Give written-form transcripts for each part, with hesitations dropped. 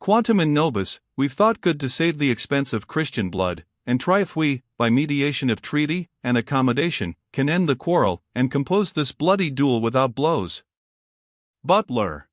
Quantum in nobis, we've thought good to save the expense of Christian blood, and try if we, by mediation of treaty and accommodation, can end the quarrel, and compose this bloody duel without blows. Butler.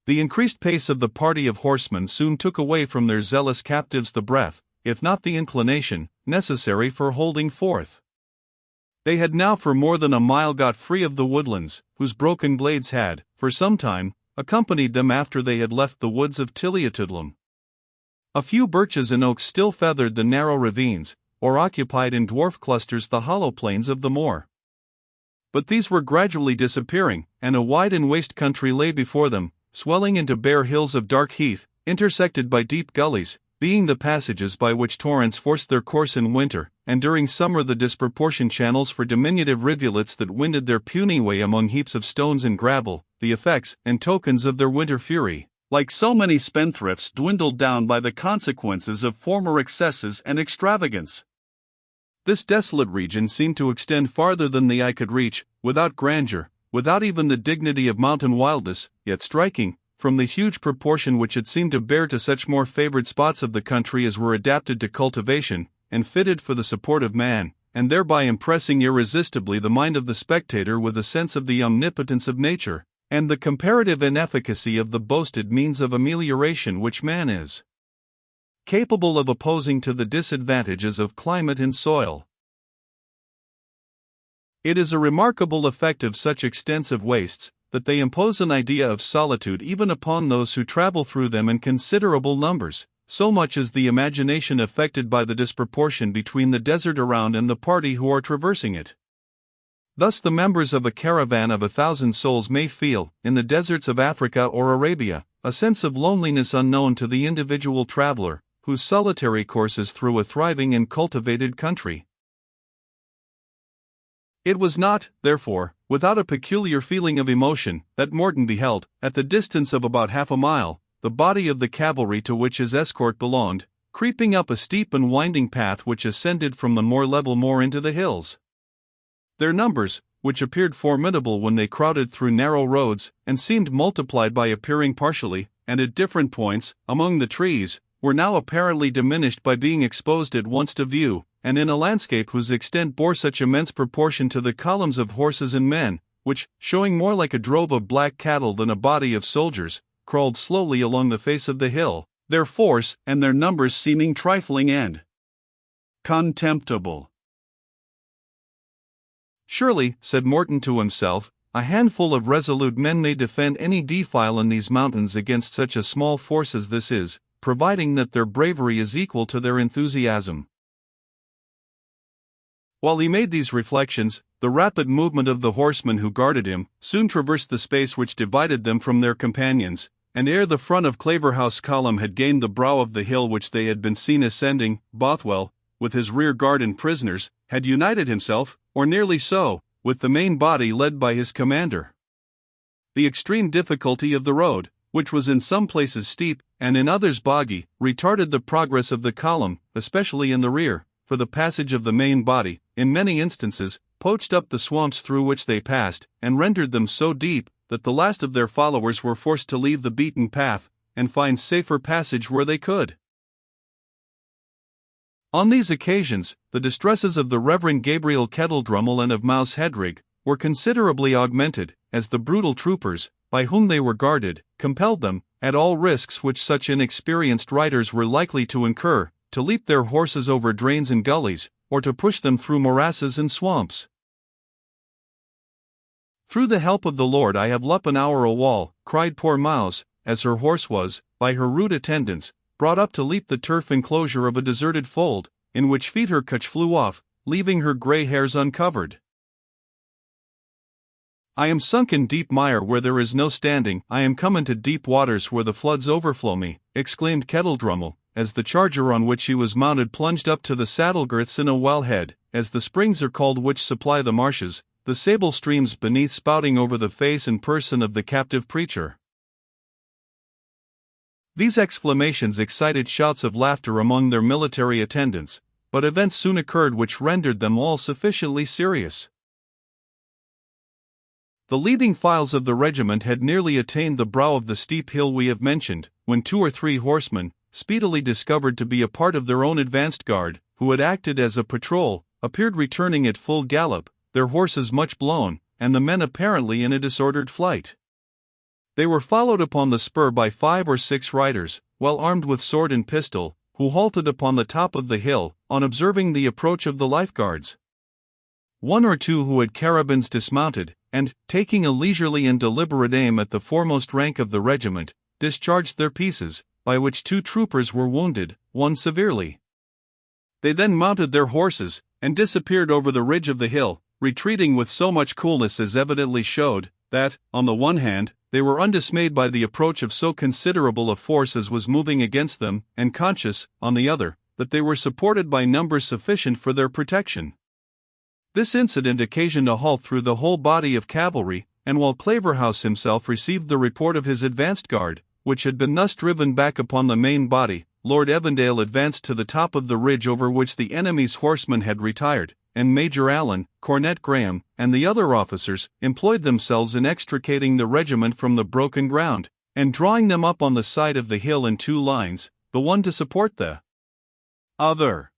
The increased pace of the party of horsemen soon took away from their zealous captives the breath, if not the inclination, necessary for holding forth. They had now for more than a mile got free of the woodlands, whose broken glades had, for some time, accompanied them after they had left the woods of Tiliatudlum. A few birches and oaks still feathered the narrow ravines, or occupied in dwarf clusters the hollow plains of the moor. But these were gradually disappearing, and a wide and waste country lay before them, swelling into bare hills of dark heath, intersected by deep gullies, being the passages by which torrents forced their course in winter, and during summer the disproportioned channels for diminutive rivulets that winded their puny way among heaps of stones and gravel, the effects and tokens of their winter fury, like so many spendthrifts dwindled down by the consequences of former excesses and extravagance. This desolate region seemed to extend farther than the eye could reach, without grandeur, without even the dignity of mountain wildness, yet striking, from the huge proportion which it seemed to bear to such more favored spots of the country as were adapted to cultivation, and fitted for the support of man, and thereby impressing irresistibly the mind of the spectator with a sense of the omnipotence of nature, and the comparative inefficacy of the boasted means of amelioration which man is capable of opposing to the disadvantages of climate and soil. It is a remarkable effect of such extensive wastes, that they impose an idea of solitude even upon those who travel through them in considerable numbers, so much is the imagination affected by the disproportion between the desert around and the party who are traversing it. Thus the members of a caravan of 1,000 souls may feel, in the deserts of Africa or Arabia, a sense of loneliness unknown to the individual traveler, whose solitary course is through a thriving and cultivated country. It was not, therefore, without a peculiar feeling of emotion, that Morton beheld, at the distance of about half a mile, the body of the cavalry to which his escort belonged, creeping up a steep and winding path which ascended from the more level moor into the hills. Their numbers, which appeared formidable when they crowded through narrow roads, and seemed multiplied by appearing partially, and at different points, among the trees, were now apparently diminished by being exposed at once to view, and in a landscape whose extent bore such immense proportion to the columns of horses and men, which, showing more like a drove of black cattle than a body of soldiers, crawled slowly along the face of the hill, their force and their numbers seeming trifling and contemptible. Surely, said Morton to himself, a handful of resolute men may defend any defile in these mountains against such a small force as this is, providing that their bravery is equal to their enthusiasm. While he made these reflections, the rapid movement of the horsemen who guarded him soon traversed the space which divided them from their companions, and ere the front of Claverhouse column had gained the brow of the hill which they had been seen ascending, Bothwell, with his rear guard and prisoners, had united himself, or nearly so, with the main body led by his commander. The extreme difficulty of the road, which was in some places steep, and in others boggy, retarded the progress of the column, especially in the rear, for the passage of the main body, in many instances, poached up the swamps through which they passed, and rendered them so deep, that the last of their followers were forced to leave the beaten path, and find safer passage where they could. On these occasions, the distresses of the Reverend Gabriel Kettledrummel and of Mouse Hedrig were considerably augmented, as the brutal troopers, by whom they were guarded, compelled them, at all risks which such inexperienced riders were likely to incur, to leap their horses over drains and gullies, or to push them through morasses and swamps. Through the help of the Lord I have lup an hour a wall, cried poor Mouse, as her horse was, by her rude attendants, brought up to leap the turf enclosure of a deserted fold, in which feet her couch flew off, leaving her grey hairs uncovered. I am sunk in deep mire where there is no standing, I am come into deep waters where the floods overflow me, exclaimed Kettledrummel, as the charger on which he was mounted plunged up to the saddle girths in a wellhead, as the springs are called which supply the marshes, the sable streams beneath spouting over the face and person of the captive preacher. These exclamations excited shouts of laughter among their military attendants, but events soon occurred which rendered them all sufficiently serious. The leading files of the regiment had nearly attained the brow of the steep hill we have mentioned, when 2 or 3 horsemen, speedily discovered to be a part of their own advanced guard, who had acted as a patrol, appeared returning at full gallop, their horses much blown, and the men apparently in a disordered flight. They were followed upon the spur by 5 or 6 riders, well armed with sword and pistol, who halted upon the top of the hill, on observing the approach of the lifeguards. 1 or 2 who had carabines dismounted, and, taking a leisurely and deliberate aim at the foremost rank of the regiment, discharged their pieces, by which 2 troopers were wounded, one severely. They then mounted their horses, and disappeared over the ridge of the hill, retreating with so much coolness as evidently showed, that, on the one hand, they were undismayed by the approach of so considerable a force as was moving against them, and conscious, on the other, that they were supported by numbers sufficient for their protection. This incident occasioned a halt through the whole body of cavalry, and while Claverhouse himself received the report of his advanced guard, which had been thus driven back upon the main body, Lord Evandale advanced to the top of the ridge over which the enemy's horsemen had retired, and Major Allen, Cornet Graham, and the other officers employed themselves in extricating the regiment from the broken ground, and drawing them up on the side of the hill in 2 lines, the one to support the other.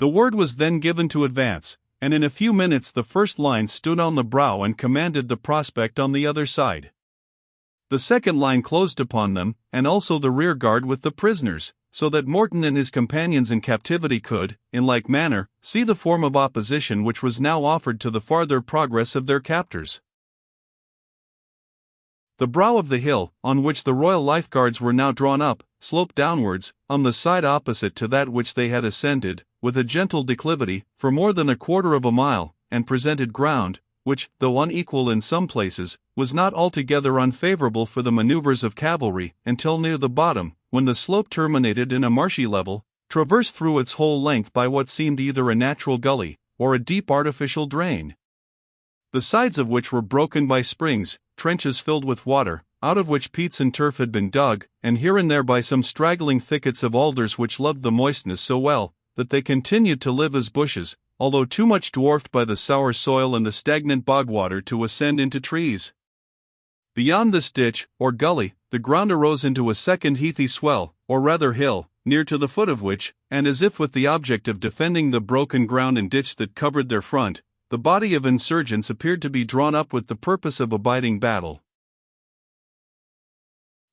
The word was then given to advance, and in a few minutes the first line stood on the brow and commanded the prospect on the other side. The second line closed upon them, and also the rear guard with the prisoners, so that Morton and his companions in captivity could, in like manner, see the form of opposition which was now offered to the farther progress of their captors. The brow of the hill, on which the Royal Lifeguards were now drawn up, sloped downwards, on the side opposite to that which they had ascended, with a gentle declivity, for more than 1/4 of a mile, and presented ground, which, though unequal in some places, was not altogether unfavorable for the maneuvers of cavalry, until near the bottom, when the slope terminated in a marshy level, traversed through its whole length by what seemed either a natural gully, or a deep artificial drain, the sides of which were broken by springs, trenches filled with water, out of which peats and turf had been dug, and here and there by some straggling thickets of alders which loved the moistness so well, that they continued to live as bushes, although too much dwarfed by the sour soil and the stagnant bog water to ascend into trees. Beyond this ditch, or gully, the ground arose into a second heathy swell, or rather hill, near to the foot of which, and as if with the object of defending the broken ground and ditch that covered their front, the body of insurgents appeared to be drawn up with the purpose of abiding battle.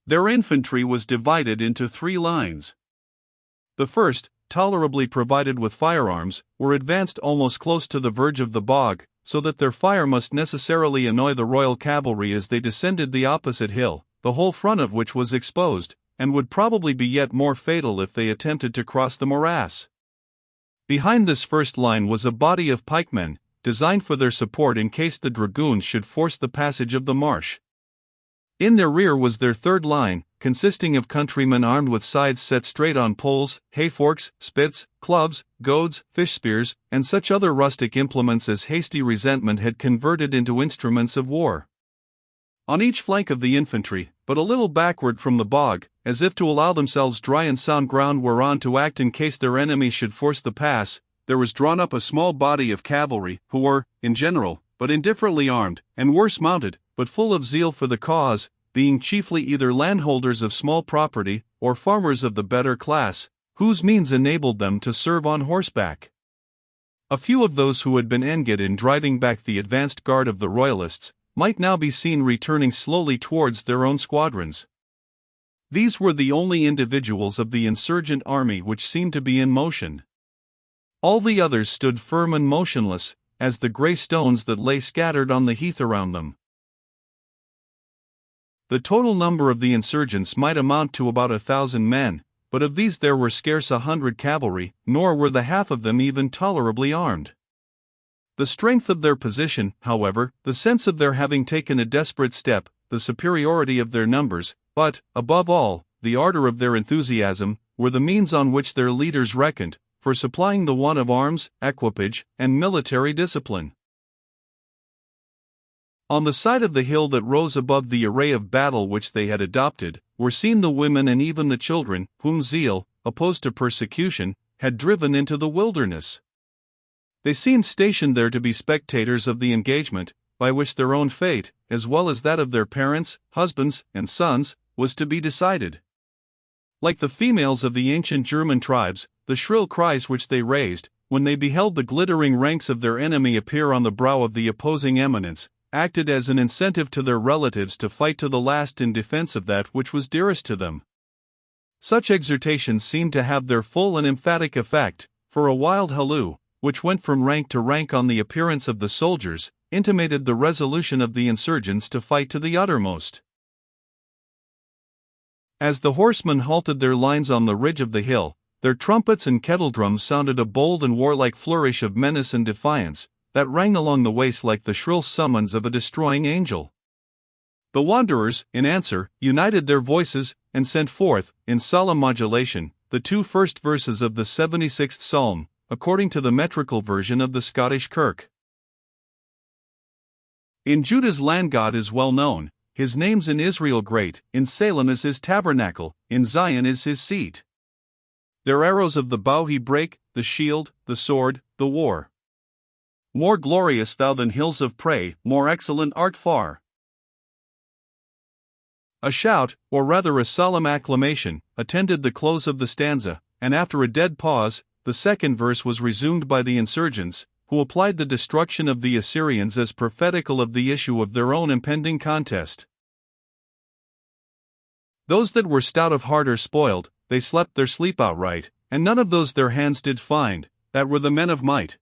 Their infantry was divided into 3 lines. The first, tolerably provided with firearms, were advanced almost close to the verge of the bog, so that their fire must necessarily annoy the royal cavalry as they descended the opposite hill, the whole front of which was exposed, and would probably be yet more fatal if they attempted to cross the morass. Behind this first line was a body of pikemen, designed for their support in case the dragoons should force the passage of the marsh. In their rear was their third line, consisting of countrymen armed with scythes set straight on poles, hayforks, spits, clubs, goads, fish spears, and such other rustic implements as hasty resentment had converted into instruments of war. On each flank of the infantry, but a little backward from the bog, as if to allow themselves dry and sound ground whereon to act in case their enemies should force the pass, there was drawn up a small body of cavalry, who were, in general, but indifferently armed, and worse mounted, but full of zeal for the cause, being chiefly either landholders of small property, or farmers of the better class, whose means enabled them to serve on horseback. A few of those who had been engaged in driving back the advanced guard of the Royalists might now be seen returning slowly towards their own squadrons. These were the only individuals of the insurgent army which seemed to be in motion. All the others stood firm and motionless, as the grey stones that lay scattered on the heath around them. The total number of the insurgents might amount to about 1,000 men, but of these there were scarce 100 cavalry, nor were the half of them even tolerably armed. The strength of their position, however, the sense of their having taken a desperate step, the superiority of their numbers, but, above all, the ardor of their enthusiasm, were the means on which their leaders reckoned, for supplying the want of arms, equipage, and military discipline. On the side of the hill that rose above the array of battle which they had adopted, were seen the women and even the children, whom zeal, opposed to persecution, had driven into the wilderness. They seemed stationed there to be spectators of the engagement, by which their own fate, as well as that of their parents, husbands, and sons, was to be decided. Like the females of the ancient German tribes, the shrill cries which they raised, when they beheld the glittering ranks of their enemy appear on the brow of the opposing eminence, acted as an incentive to their relatives to fight to the last in defense of that which was dearest to them. Such exhortations seemed to have their full and emphatic effect, for a wild halloo, which went from rank to rank on the appearance of the soldiers, intimated the resolution of the insurgents to fight to the uttermost. As the horsemen halted their lines on the ridge of the hill, their trumpets and kettledrums sounded a bold and warlike flourish of menace and defiance, that rang along the waste like the shrill summons of a destroying angel. The wanderers, in answer, united their voices, and sent forth, in solemn modulation, the 2 first verses of the 76th Psalm, according to the metrical version of the Scottish Kirk. In Judah's land God is well known, his name's in Israel great, in Salem is his tabernacle, in Zion is his seat. Their arrows of the bow he brake, the shield, the sword, the war. More glorious thou than hills of prey, more excellent art far. A shout, or rather a solemn acclamation, attended the close of the stanza, and after a dead pause, the second verse was resumed by the insurgents, who applied the destruction of the Assyrians as prophetical of the issue of their own impending contest. Those that were stout of heart are spoiled, they slept their sleep outright, and none of those their hands did find, that were the men of might.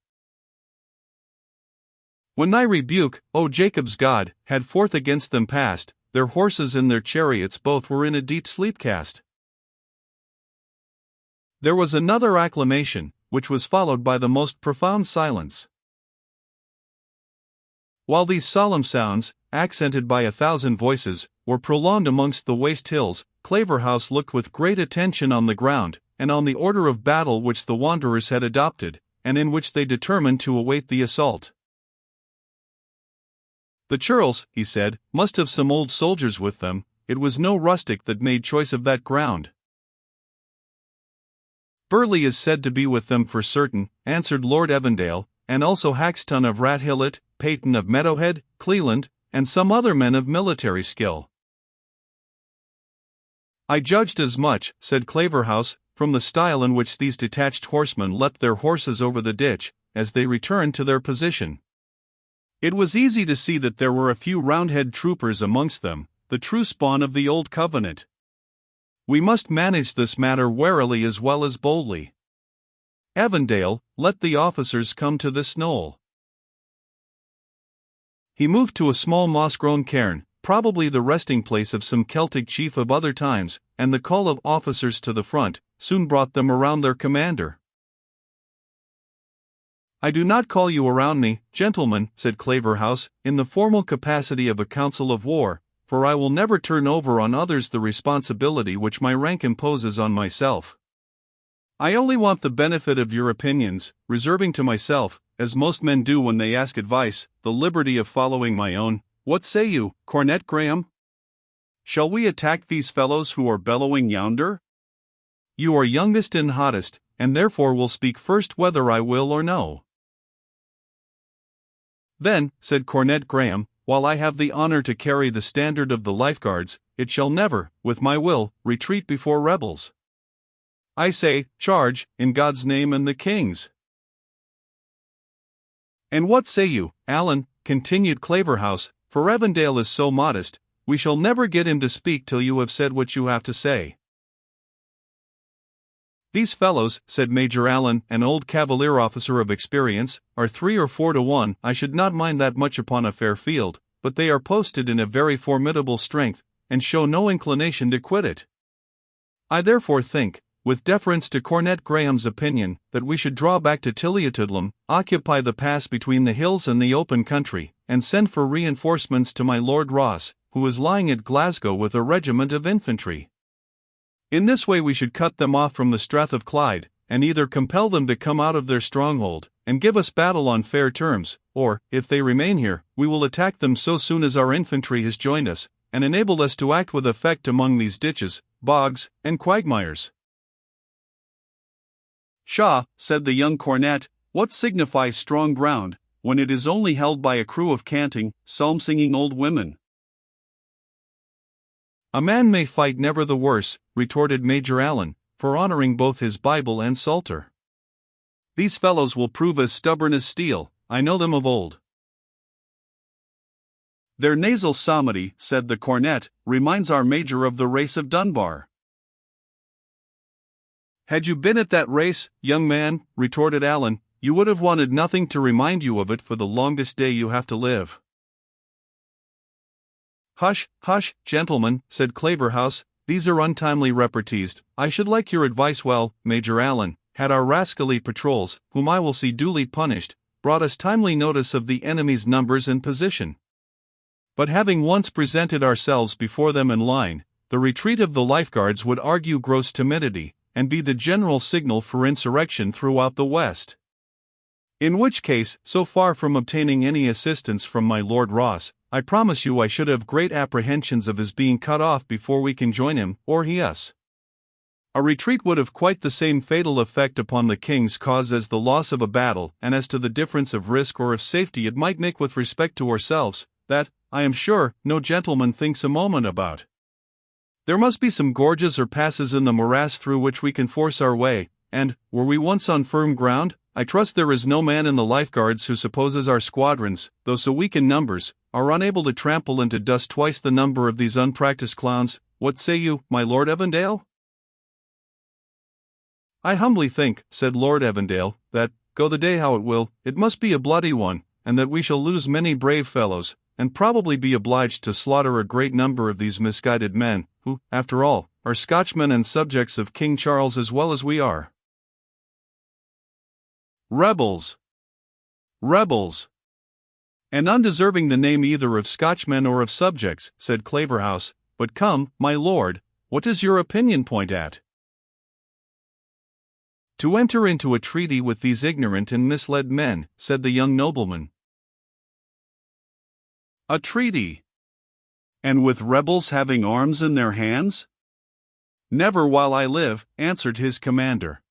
When thy rebuke, O Jacob's God, had forth against them passed, their horses and their chariots both were in a deep sleep cast. There was another acclamation, which was followed by the most profound silence. While these solemn sounds, accented by 1,000 voices, were prolonged amongst the waste hills, Claverhouse looked with great attention on the ground, and on the order of battle which the wanderers had adopted, and in which they determined to await the assault. The churls, he said, must have some old soldiers with them, it was no rustic that made choice of that ground. Burleigh is said to be with them for certain, answered Lord Evandale, and also Haxton of Rathhillet, Peyton of Meadowhead, Cleland, and some other men of military skill. I judged as much, said Claverhouse, from the style in which these detached horsemen leapt their horses over the ditch, as they returned to their position. It was easy to see that there were a few Roundhead troopers amongst them, the true spawn of the old covenant. We must manage this matter warily as well as boldly. Evandale, let the officers come to this knoll. He moved to a small moss-grown cairn, probably the resting place of some Celtic chief of other times, and the call of officers to the front soon brought them around their commander. I do not call you around me, gentlemen, said Claverhouse, in the formal capacity of a council of war, for I will never turn over on others the responsibility which my rank imposes on myself. I only want the benefit of your opinions, reserving to myself, as most men do when they ask advice, the liberty of following my own. What say you, Cornet Graham? Shall we attack these fellows who are bellowing yonder? You are youngest and hottest, and therefore will speak first whether I will or no. Then, said Cornet Graham, while I have the honor to carry the standard of the Lifeguards, it shall never, with my will, retreat before rebels. I say, charge, in God's name and the King's. And what say you, Allan, continued Claverhouse, for Evandale is so modest, we shall never get him to speak till you have said what you have to say. These fellows, said Major Allan, an old cavalier officer of experience, are 3 or 4 to 1. I should not mind that much upon a fair field, but they are posted in a very formidable strength, and show no inclination to quit it. I therefore think, with deference to Cornet Graham's opinion, that we should draw back to Tilliatudlem, occupy the pass between the hills and the open country, and send for reinforcements to my Lord Ross, who is lying at Glasgow with a regiment of infantry. In this way we should cut them off from the Strath of Clyde, and either compel them to come out of their stronghold, and give us battle on fair terms, or, if they remain here, we will attack them so soon as our infantry has joined us, and enabled us to act with effect among these ditches, bogs, and quagmires. Pshaw, said the young cornet, What signifies strong ground, when it is only held by a crew of canting, psalm-singing old women? A man may fight never the worse, retorted Major Allen, for honoring both his Bible and Psalter. These fellows will prove as stubborn as steel, I know them of old. Their nasal psalmody, said the cornet, reminds our major of the race of Dunbar. Had you been at that race, young man, retorted Allen, you would have wanted nothing to remind you of it for the longest day you have to live. Hush, hush, gentlemen, said Claverhouse, these are untimely repartees. I should like your advice. Well, Major Allen, had our rascally patrols, whom I will see duly punished, brought us timely notice of the enemy's numbers and position. But having once presented ourselves before them in line, the retreat of the lifeguards would argue gross timidity, and be the general signal for insurrection throughout the West. In which case, so far from obtaining any assistance from my Lord Ross, I promise you I should have great apprehensions of his being cut off before we can join him, or he us. A retreat would have quite the same fatal effect upon the king's cause as the loss of a battle, and as to the difference of risk or of safety it might make with respect to ourselves, that, I am sure, no gentleman thinks a moment about. There must be some gorges or passes in the morass through which we can force our way, and, were we once on firm ground, I trust there is no man in the lifeguards who supposes our squadrons, though so weak in numbers, are unable to trample into dust twice the number of these unpractised clowns. What say you, my Lord Evandale? I humbly think, said Lord Evandale, that, go the day how it will, it must be a bloody one, and that we shall lose many brave fellows, and probably be obliged to slaughter a great number of these misguided men, who, after all, are Scotchmen and subjects of King Charles as well as we are. Rebels! Rebels! And undeserving the name either of Scotchmen or of subjects, said Claverhouse, but come, my lord, what does your opinion point at? To enter into a treaty with these ignorant and misled men, said the young nobleman. A treaty? And with rebels having arms in their hands? Never while I live, answered his commander.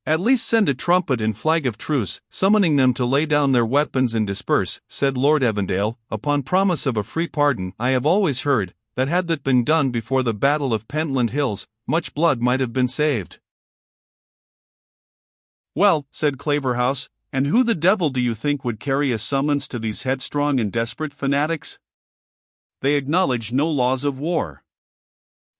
At least send a trumpet and flag of truce, summoning them to lay down their weapons and disperse, said Lord Evandale, upon promise of a free pardon. I have always heard, that had that been done before the battle of Pentland Hills, much blood might have been saved. Well, said Claverhouse, and who the devil do you think would carry a summons to these headstrong and desperate fanatics? They acknowledge no laws of war.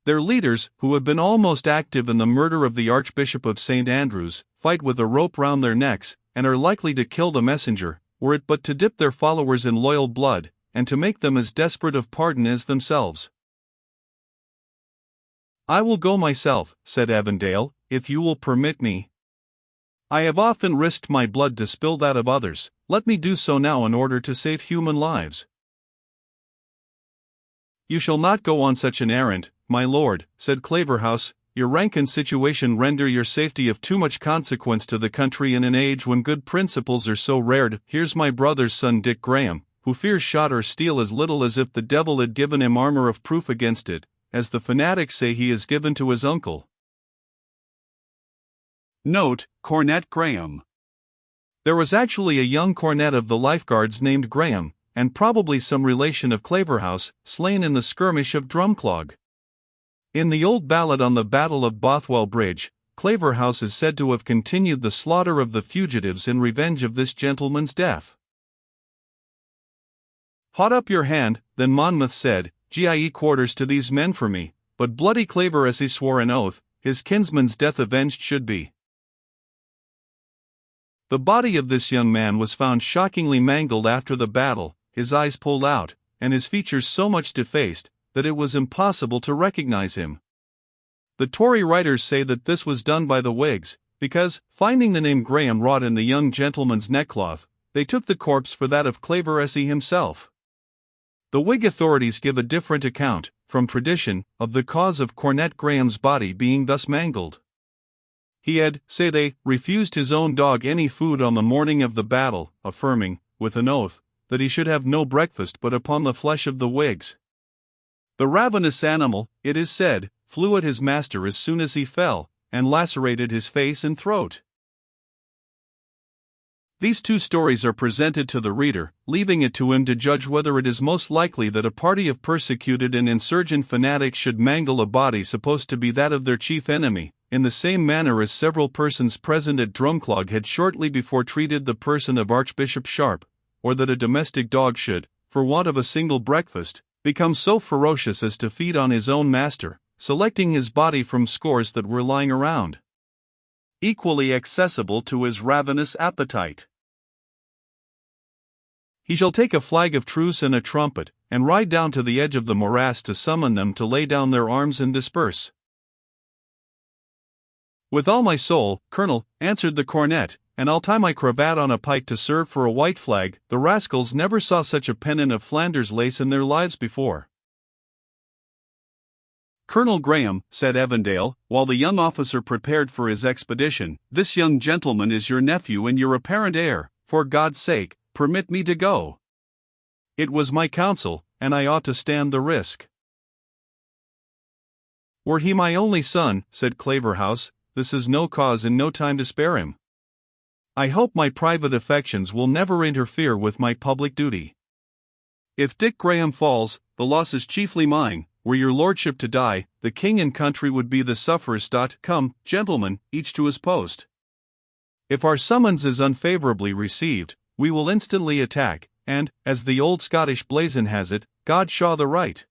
Their leaders, who have been almost active in the murder of the Archbishop of St. Andrews, fight with a rope round their necks, and are likely to kill the messenger, were it but to dip their followers in loyal blood, and to make them as desperate of pardon as themselves. I will go myself, said Evandale, if you will permit me. I have often risked my blood to spill that of others, let me do so now in order to save human lives. You shall not go on such an errand, my lord, said Claverhouse, your rank and situation render your safety of too much consequence to the country in an age when good principles are so rare. Here's my brother's son Dick Graham, who fears shot or steel as little as if the devil had given him armor of proof against it, as the fanatics say he has given to his uncle. Note, Cornet Graham. There was actually a young cornet of the lifeguards named Graham, and probably some relation of Claverhouse, slain in the skirmish of Drumclog. In the old ballad on the Battle of Bothwell Bridge, Claverhouse is said to have continued the slaughter of the fugitives in revenge of this gentleman's death. Hot up your hand, then Monmouth said, GIE quarters to these men for me, but bloody Claver as he swore an oath, his kinsman's death avenged should be. The body of this young man was found shockingly mangled after the battle, his eyes pulled out, and his features so much defaced, that it was impossible to recognize him. The Tory writers say that this was done by the Whigs, because, finding the name Graham wrought in the young gentleman's neckcloth, they took the corpse for that of Claveressy himself. The Whig authorities give a different account, from tradition, of the cause of Cornet Graham's body being thus mangled. He had, say they, refused his own dog any food on the morning of the battle, affirming, with an oath, that he should have no breakfast but upon the flesh of the Whigs. The ravenous animal, it is said, flew at his master as soon as he fell, and lacerated his face and throat. These two stories are presented to the reader, leaving it to him to judge whether it is most likely that a party of persecuted and insurgent fanatics should mangle a body supposed to be that of their chief enemy, in the same manner as several persons present at Drumclog had shortly before treated the person of Archbishop Sharp, or that a domestic dog should, for want of a single breakfast, become so ferocious as to feed on his own master, selecting his body from scores that were lying around, equally accessible to his ravenous appetite. He shall take a flag of truce and a trumpet, and ride down to the edge of the morass to summon them to lay down their arms and disperse. With all my soul, Colonel, answered the cornet, and I'll tie my cravat on a pike to serve for a white flag. The rascals never saw such a pennon of Flanders lace in their lives before. Colonel Graham, said Evandale, while the young officer prepared for his expedition, this young gentleman is your nephew and your apparent heir. For God's sake, permit me to go. It was my counsel, and I ought to stand the risk. Were he my only son, said Claverhouse, this is no cause and no time to spare him. I hope my private affections will never interfere with my public duty. If Dick Graham falls, the loss is chiefly mine. Were your lordship to die, the king and country would be the sufferers. Come, gentlemen, each to his post. If our summons is unfavorably received, we will instantly attack, and, as the old Scottish blazon has it, God shaw the right.